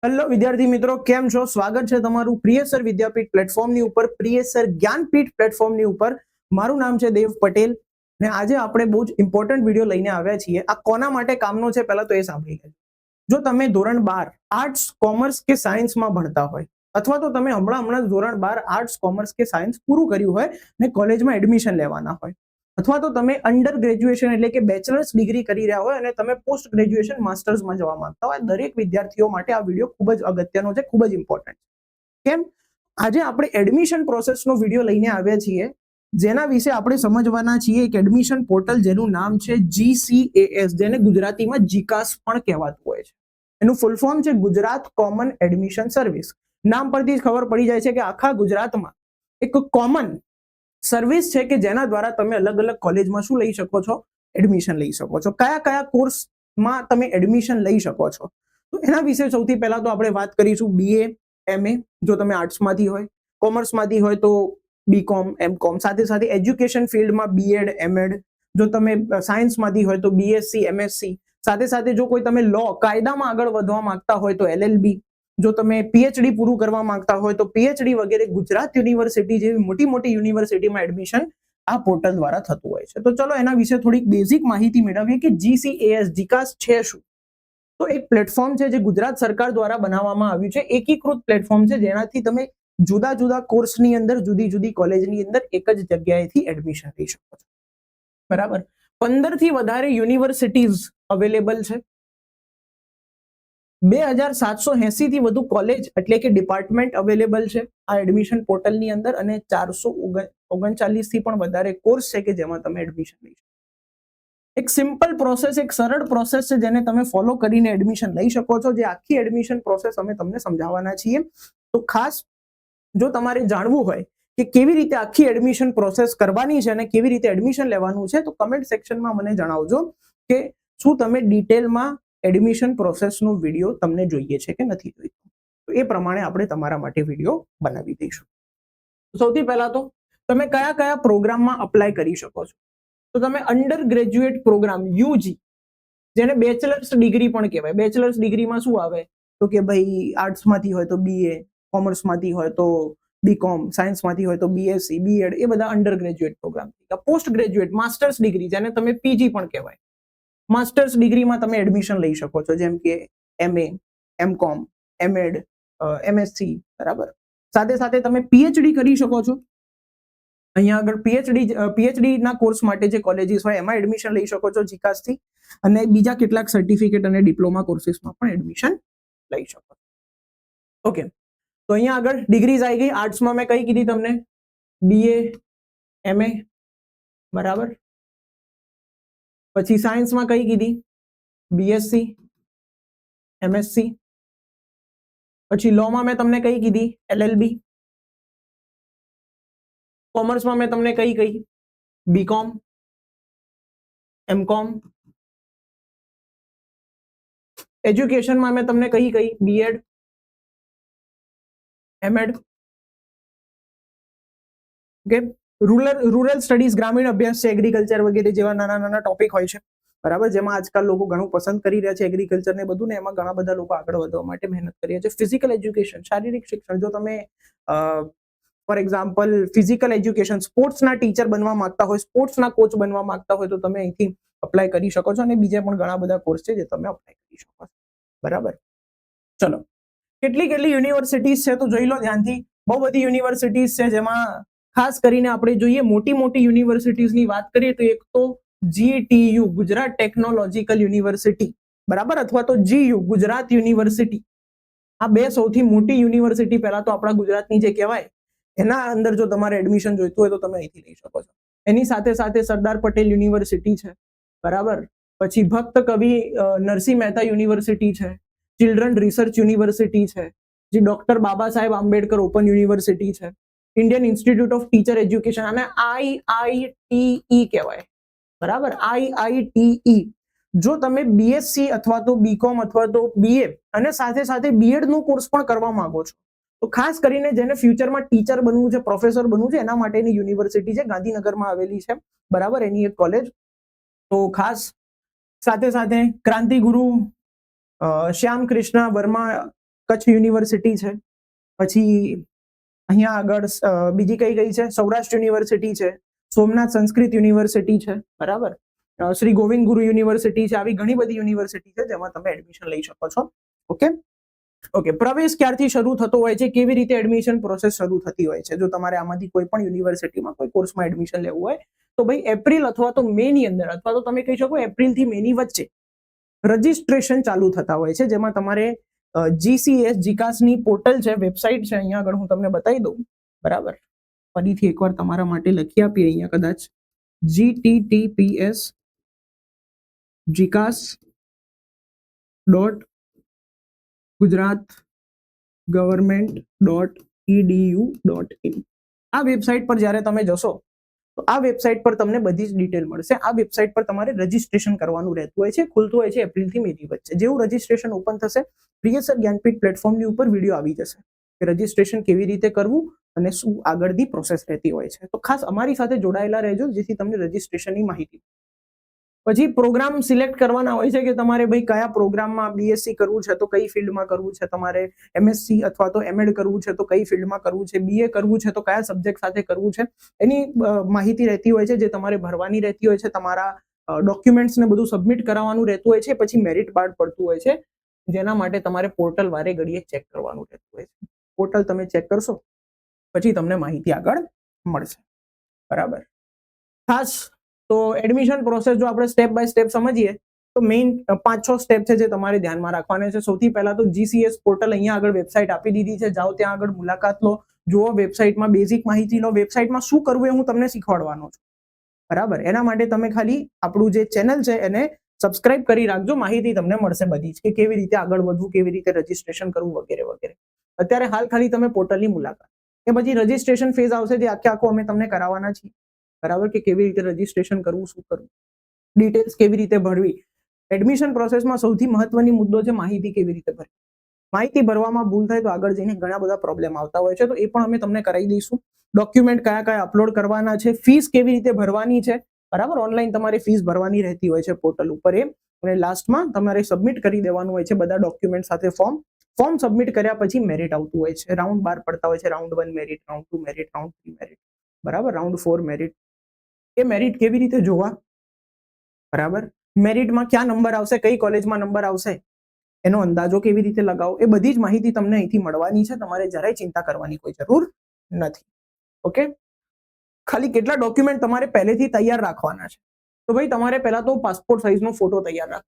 Hello વિદ્યાર્થી મિત્રો, કેમ છો? સ્વાગત છે તમારું પ્રિયસર વિદ્યાપીઠ પ્લેટફોર્મની ઉપર, પ્રિયસર જ્ઞાનપીઠ પ્લેટફોર્મની ઉપર. મારું નામ છે દેવ પટેલ ને આજે આપણે બહુ જ ઇમ્પોર્ટન્ટ વિડીયો લઈને આવ્યા છીએ. આ કોના માટે કામનો છે પહેલા તો એ સાંભળી લેજો. જો તમે ધોરણ 12 આર્ટ્સ, કોમર્સ કે સાયન્સમાં ભણતા હોય અથવા તો તમે હમણાં ધોરણ 12 આર્ટ્સ, કોમર્સ કે સાયન્સ પૂરું કર્યું હોય ને કોલેજમાં એડમિશન લેવાના હોય, અથવા તો તમે અંડર ગ્રેજ્યુએશન એટલે કે બેચલર્સ ડિગ્રી કરી રહ્યા હોય અને તમે પોસ્ટ ગ્રેજ્યુએશન માસ્ટર્સમાં જવા માંગતા હોય, દરેક વિદ્યાર્થીઓ માટે આ વિડીયો ખૂબ જ અગત્યનો છે, ખૂબ જ ઇમ્પોર્ટન્ટ. કેમ? આજે આપણે એડમિશન પ્રોસેસનો વિડીયો લઈને આવ્યા છીએ, જેના વિશે આપણે સમજવાના છીએ એક એડમિશન પોર્ટલ જેનું નામ છે GCAS, જેને ગુજરાતીમાં જીકાસ પણ કહેવાતું હોય છે. એનું ફૂલ ફોર્મ છે ગુજરાત કોમન એડમિશન સર્વિસ. નામ પરથી જ ખબર પડી જાય છે કે આખા ગુજરાતમાં એક કોમન સર્વિસ છે કે જેના દ્વારા તમે અલગ અલગ કોલેજમાં શું લઈ શકો છો? એડમિશન લઈ શકો છો. કયા કયા કોર્સમાં તમે એડમિશન લઈ શકો છો? તો એના વિશે સૌથી પહેલા તો આપણે વાત કરીશું BA, MA જો તમે આર્ટ્સમાંથી હોય, કોમર્સમાંથી હોય તો BCom, MCom, સાથે સાથે એજ્યુકેશન ફિલ્ડમાં B.Ed, M.Ed, જો તમે સાયન્સમાંથી હોય તો BSc, MSc, સાથે સાથે જો કોઈ તમે લો કાયદામાં આગળ વધવા માંગતા હોય તો LLB, જો તમે PhD પૂરું કરવા માંગતા હોય તો PhD વગેરે ગુજરાત યુનિવર્સિટી જેવી મોટી મોટી યુનિવર્સિટીમાં એડમિશન આ પોર્ટલ દ્વારા થતું હોય છે. તો ચલો એના વિશે થોડીક બેઝિક માહિતી મેળવીએ કે GCAS જીકાસ છે શું. તો એક પ્લેટફોર્મ છે જે ગુજરાત સરકાર દ્વારા બનાવવામાં આવ્યું છે, એકીકૃત પ્લેટફોર્મ છે જેનાથી તમે જુદા જુદા કોર્સની અંદર જુદી જુદી કોલેજની અંદર એક જ જગ્યાએથી એડમિશન લઈ શકો છો. બરાબર. 15 થી વધારે યુનિવર્સિટીઝ અવેલેબલ છે. 2780 થી વધુ કોલેજ એટલે કે ડિપાર્ટમેન્ટ અવેલેબલ છે આ એડમિશન પોર્ટલની અંદર, અને 439 થી પણ વધારે કોર્સ છે કે જેમાં તમે એડમિશન લઈ શકો. એક સિમ્પલ પ્રોસેસ, એક સરળ પ્રોસેસ છે જેને તમે ફોલો કરીને એડમિશન લઈ શકો છો. જે આખી એડમિશન પ્રોસેસ અમે તમને સમજાવવાના છીએ. તો ખાસ જો તમારે જાણવું હોય કે કેવી રીતે આખી એડમિશન પ્રોસેસ કરવાની છે અને કેવી રીતે એડમિશન લેવાનું છે, તો કમેન્ટ સેક્શનમાં મને જણાવજો કે શું તમે ડિટેલમાં એડમિશન પ્રોસેસનો વિડીયો તમને જોઈએ છે કે નથી જોઈતો. તો એ પ્રમાણે આપણે તમારા માટે વિડીયો બનાવી દઈશું. સૌથી પહેલા તો તમે કયા કયા પ્રોગ્રામમાં અપ્લાય કરી શકો છો? તો તમે અંડર ગ્રેજ્યુએટ પ્રોગ્રામ UG, જેને બેચલર્સ ડિગ્રી પણ કહેવાય. બેચલર્સ ડિગ્રીમાં શું આવે તો કે ભાઈ આર્ટ્સમાંથી હોય તો BA, કોમર્સમાંથી હોય તો BCom, સાયન્સમાંથી હોય તો BSc, B.Ed, એ બધા undergraduate program. Postgraduate masters degree, જેને તમે PG પણ કહેવાય, માસ્ટર્સ ડિગ્રીમાં તમે એડમિશન લઈ શકો છો, જેમ કે MA, MCom, M.Ed, MSc. બરાબર. સાથે સાથે તમે PhD કરી શકો છો. અહીંયા આગળ PhD ના કોર્સ માટે જે કોલેજીસ હોય એમાં એડમિશન લઈ શકો છો જીકાસથી, અને બીજા કેટલાક સર્ટિફિકેટ અને ડિપ્લોમા કોર્સીસમાં પણ એડમિશન લઈ શકો છો. ઓકે, તો અહીંયા આગળ ડિગ્રીઝ આવી ગઈ. આર્ટ્સમાં મેં કઈ કીધી તમને? BA, MA. બરાબર. પછી સાયન્સમાં કઈ કીધી? BSc, MSc. પછી લોમાં મેં તમને કઈ કીધી? LLB. કોમર્સમાં મેં તમને કઈ કહી? BCom, MCom. એજ્યુકેશનમાં મેં તમને કઈ કહી? B.Ed, M.Ed. Okay. Rural studies, ગ્રામીણ અભ્યાસ છે, એગ્રીકલ્ચર વગેરે જેવા નાના નાના ટોપિક હોય છે. બરાબર. જેમાં આજકાલ લોકો ઘણું પસંદ કરી રહ્યા છે એગ્રીકલ્ચર ને બધું, ને એમાં ઘણા બધા લોકો આગળ વધવા માટે મહેનત કરી રહ્યા છે. ફિઝિકલ એજ્યુકેશન, શારીરિક શિક્ષણ, જો તમે ફોર એક્ઝામ્પલ ફિઝિકલ એજ્યુકેશન, સ્પોર્ટ્સના ટીચર બનવા માંગતા હોય, સ્પોર્ટ્સના કોચ બનવા માંગતા હોય તો તમે અહીંથી અપ્લાય કરી શકો છો, અને બીજા પણ ઘણા બધા કોર્સ છે જે તમે અપ્લાય કરી શકો છો. બરાબર. ચલો, કેટલી યુનિવર્સિટીઝ છે તો જોઈ લો ધ્યાનથી. બહુ બધી યુનિવર્સિટીઝ છે, જેમાં ખાસ કરીને આપણે જોઈએ મોટી મોટી યુનિવર્સિટીઝની વાત કરીએ તો એક તો GTU, ગુજરાત ટેકનોલોજીકલ યુનિવર્સિટી, બરાબર, અથવા તો GU, ગુજરાત યુનિવર્સિટી. આ બે સૌથી મોટી યુનિવર્સિટી પહેલા તો આપણા ગુજરાતની જે કહેવાય, એના અંદર જો તમારે એડમિશન જોઈતું હોય તો તમે અહીંથી લઈ શકો છો. એની સાથે સાથે સરદાર પટેલ યુનિવર્સિટી છે. બરાબર. પછી ભક્ત કવિ નરસિંહ મહેતા યુનિવર્સિટી છે. ચિલ્ડ્રન રિસર્ચ યુનિવર્સિટી છે. જે doctor Baba Saheb Ambedkar open university છે. Indian institute of teacher education, અને IITE કહેવાય. બરાબર. IITE. જો તમે BSc અથવા તો BCom અથવા તો BA અને સાથે સાથે B.Ed નો કોર્સ પણ કરવા માંગો છો, તો ખાસ કરીને જેને ફ્યુચરમાં ટીચર બનવું છે, પ્રોફેસર બનવું છે, એના માટેની યુનિવર્સિટી છે, ગાંધીનગરમાં આવેલી છે. બરાબર. એની એક કોલેજ. તો ખાસ સાથે સાથે ક્રાંતિગુરુ શ્યામ કૃષ્ણ વર્મા કચ્છ યુનિવર્સિટી છે, પછી અહીંયા આગળ બીજી કઈ છે, સૌરાષ્ટ્ર યુનિવર્સિટી છે, સોમનાથ સંસ્કૃત યુનિવર્સિટી છે, બરાબર, શ્રી ગોવિંદ ગુરુ યુનિવર્સિટી છે. આવી ઘણી બધી યુનિવર્સિટી છે જેમાં તમે એડમિશન લઈ શકો છો. ઓકે, પ્રવેશ ક્યારથી શરૂ થતો હોય છે, કેવી રીતે એડમિશન પ્રોસેસ શરૂ થતી હોય છે? જો તમારે આમાંથી કોઈ પણ યુનિવર્સિટીમાં કોઈ કોર્સમાં એડમિશન લેવું હોય તો ભાઈ એપ્રિલ અથવા તો મે ની અંદર, અથવા તો તમે કહી શકો એપ્રિલ થી મે ની વચ્ચે રજીસ્ટ્રેશન ચાલુ થતા હોય છે, જેમાં તમારે જીસીએસ જીકાસની પોર્ટલ છે, વેબસાઇટ છે, અહીંયા આગળ હું તમને બતાવી દઉં, બરાબર, ફરીથી એકવાર તમારા માટે લખી આપીએ અહીંયા કદાચ GTTPS GCAS.gujaratgovernment.edu.in. આ વેબસાઇટ પર જ્યારે તમે જશો તો આ વેબસાઇટ પર તમને બધી જ ડિટેલ મળશે. આ વેબસાઇટ પર તમારે રજીસ્ટ્રેશન કરવાનું રહેતું હોય છે, ખુલતું હોય છે એપ્રિલ થી મે ની વચ્ચે. જેવું રજીસ્ટ્રેશન ઓપન થશે, પ્રિયસર જ્ઞાનપીઠ પ્લેટફોર્મની ઉપર વિડીયો આવી જશે કે રજીસ્ટ્રેશન કેવી રીતે કરવું અને શું આગળની પ્રોસેસ રહેતી હોય છે. તો ખાસ અમારી સાથે જોડાયેલા રહેજો જેથી તમને રજીસ્ટ્રેશનની માહિતી. પછી પ્રોગ્રામ સિલેક્ટ કરવાના હોય છે કે તમારે ભાઈ કયા પ્રોગ્રામમાં બીએસસી કરવું છે તો કઈ ફિલ્ડમાં કરવું છે, તમારે એમએસસી અથવા તો એમએડ કરવું છે તો કઈ ફિલ્ડમાં કરવું છે, બીએ કરવું છે તો કયા સબ્જેક્ટ સાથે કરવું છે, એની માહિતી રહેતી હોય છે જે તમારે ભરવાની રહેતી હોય છે. તમારા ડોક્યુમેન્ટ્સ ને બધું સબમિટ કરાવવાનું રહેતું હોય છે. પછી મેરિટ કાર્ડ પડતું હોય છે, જેના માટે તમારે પોર્ટલ વારે ઘડીએ ચેક કરવાનું રહેતું હોય છે. પોર્ટલ તમે ચેક કરશો પછી તમને માહિતી આગળ મળશે, બરાબર. ખાસ તો એડમિશન પ્રોસેસ જો આપણે સ્ટેપ બાય સ્ટેપ સમજીએ તો મેઇન 5-6 સ્ટેપ છે જે તમારે ધ્યાનમાં રાખવાના છે. સૌથી પહેલા તો જીસીએસ પોર્ટલ અહીંયા આગળ વેબસાઇટ આપી દીધી છે, જાઓ ત્યાં આગળ મુલાકાત લો, જુઓ વેબસાઇટમાં બેઝિક માહિતી લો. વેબસાઇટમાં શું કરવું એ હું તમને શીખવાડવાનો છું, બરાબર. એના માટે તમે ખાલી આપણું જે ચેનલ છે એને સબસ્ક્રાઇબ કરી રાખજો, માહિતી તમને મળશે બધી જ કે કેવી રીતે આગળ વધવું, કેવી રીતે રજીસ્ટ્રેશન કરવું વગેરે વગેરે. અત્યારે હાલ ખાલી તમે પોર્ટલની મુલાકાત, એ પછી રજીસ્ટ્રેશન ફેઝ આવશે જે આખું અમે તમને કરાવવાના છીએ, બરાબર, કે કેવી રીતે રજીસ્ટ્રેશન કરવું, શું કરવું, ડિટેલ્સ કેવી રીતે ભરવી. એડમિશન પ્રોસેસમાં સૌથી મહત્વની મુદ્દો છે માહિતી કેવી રીતે ભરવી. માહિતી ભરવામાં ભૂલ થાય તો આગળ જઈને ઘણા બધા પ્રોબ્લેમ આવતા હોય છે, તો એ પણ અમે તમને કરાવી દઈશું. ડોક્યુમેન્ટ કયા કયા અપલોડ કરવાના છે, ફીસ કેવી રીતે ભરવાની છે, બરાબર, ઓનલાઈન તમારે ફીસ ભરવાની રહેતી હોય છે પોર્ટલ ઉપર એ, અને લાસ્ટમાં તમારે સબમિટ કરી દેવાનું હોય છે બધા ડોક્યુમેન્ટ સાથે ફોર્મ સબમિટ કર્યા પછી મેરિટ આવતું હોય છે. રાઉન્ડ 12 પડતા હોય છે, round 1 merit, round 2 merit, round 3 merit, બરાબર, રાઉન્ડ 4 મેરિટ. એ મેરિટ કેવી રીતે જોવા, બરાબર, મેરિટમાં ક્યાં નંબર આવશે, કઈ કોલેજમાં નંબર આવશે, એનો અંદાજો કેવી રીતે લગાવો, એ બધી જ માહિતી તમને અહીંથી મળવાની છે. તમારે જરાય ચિંતા કરવાની કોઈ જરૂર નથી. ઓકે, ખાલી કેટલા ડોક્યુમેન્ટ તમારે પહેલેથી તૈયાર રાખવાના છે? તો ભાઈ તમારે પહેલા તો પાસપોર્ટ સાઇઝનો ફોટો તૈયાર રાખો,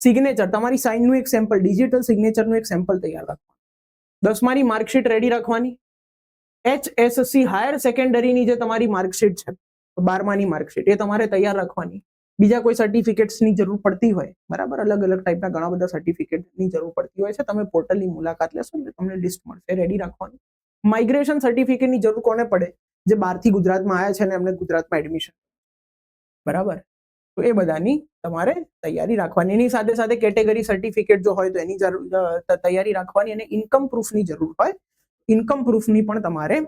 સિગ્નેચર, તમારી સાઇનનું એક સેમ્પલ, ડિજિટલ સિગ્નેચરનું એક સેમ્પલ તૈયાર રાખવાનું, 10માની માર્કશીટ રેડી રાખવાની, HSC હાયર સેકન્ડરીની જે તમારી માર્કશીટ છે, 12માની માર્કશીટ, એ તમારે તૈયાર રાખવાની. બીજા કોઈ સર્ટિફિકેટ્સની જરૂર પડતી હોય, બરાબર, અલગ અલગ ટાઈપના ઘણા બધા સર્ટિફિકેટની જરૂર પડતી હોય છે, તમે પોર્ટલની મુલાકાત લેશો એટલે તમને લિસ્ટ મળશે, રેડી રાખવાનું. માઇગ્રેશન સર્ટિફિકેટની જરૂર કોને પડે? જે બહારથી ગુજરાતમાં આવ્યા છે ને એમને ગુજરાતમાં એડમિશન, બરાબર, તો એ બધાની તમારે તૈયારી રાખવાની. એની સાથે સાથે કેટેગરી સર્ટિફિકેટ જો હોય તો એની તૈયારી રાખવાની, અને ઇન્કમ પ્રૂફની જરૂર હોય, ઇન્કમ પ્રૂફની પણ તમારે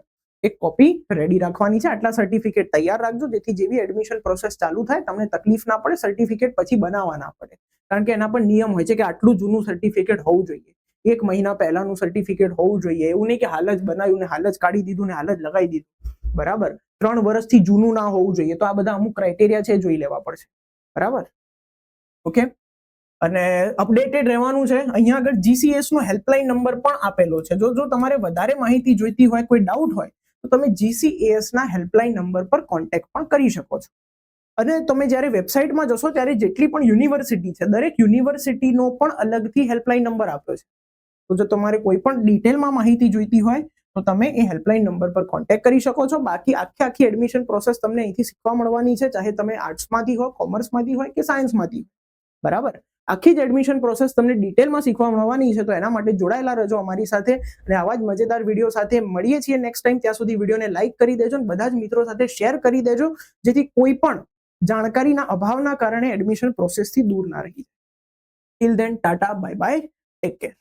એક કોપી રેડી રાખવાની છે. આટલા સર્ટિફિકેટ તૈયાર રાખજો જેથી જેવી એડમિશન પ્રોસેસ ચાલુ થાય તમને તકલીફ ના પડે, સર્ટિફિકેટ પછી બનાવવા ના પડે. કારણ કે એના પર નિયમ હોય છે કે આટલું જૂનું સર્ટિફિકેટ હોવું જોઈએ, 1 મહિના પહેલાનું સર્ટિફિકેટ હોવું જોઈએ, એવું નહીં કે હાલ જ બનાવ્યું ને હાલ જ કાઢી દીધું ને હાલ જ લગાવી દીધું, બરાબર, 3 વર્ષથી જૂનું ના હોવું જોઈએ. તો આ બધા અમુક ક્રાઇટેરિયા છે, જોઈ લેવા પડશે, બરાબર. ઓકે, અને અપડેટેડ રહેવાનું છે. અહીંયા આગળ જીસીએસ નો હેલ્પલાઇન નંબર પણ આપેલો છે. જો તમારે વધારે માહિતી જોઈતી હોય, કોઈ ડાઉટ હોય તો તમે જીસીએસ ના હેલ્પલાઇન નંબર પર કોન્ટેક્ટ પણ કરી શકો છો. અને તમે જ્યારે વેબસાઇટમાં જશો ત્યારે જેટલી પણ યુનિવર્સિટી છે, દરેક યુનિવર્સિટીનો પણ અલગથી હેલ્પલાઇન નંબર આપ્યો છે. તો જો તમારે કોઈ પણ ડિટેલમાં માહિતી જોઈતી હોય તો તમે એ હેલ્પલાઇન નંબર પર કોન્ટેક્ટ કરી શકો છો. બાકી આખી એડમિશન પ્રોસેસ તમને અહીંથી શીખવા મળવાની છે, ચાહે તમે આર્ટ્સમાંથી હો, કોમર્સમાંથી હોય કે સાયન્સમાંથી, બરાબર. આખી જ એડમિશન પ્રોસેસ તમને ડિટેલમાં શીખવા મળવાની છે. તો એના માટે જોડાયેલા રહેજો અમારી સાથે, અને આવા જ મજેદાર વિડીયો સાથે મળીએ છીએ નેક્સ્ટ ટાઈમ. ત્યાં સુધી વિડીયોને લાઈક કરી દેજો અને બધા જ મિત્રો સાથે શેર કરી દેજો, જેથી કોઈ પણ જાણકારીના અભાવના કારણે એડમિશન પ્રોસેસથી દૂર ના રહી. Till then, Tata, bye bye, take care.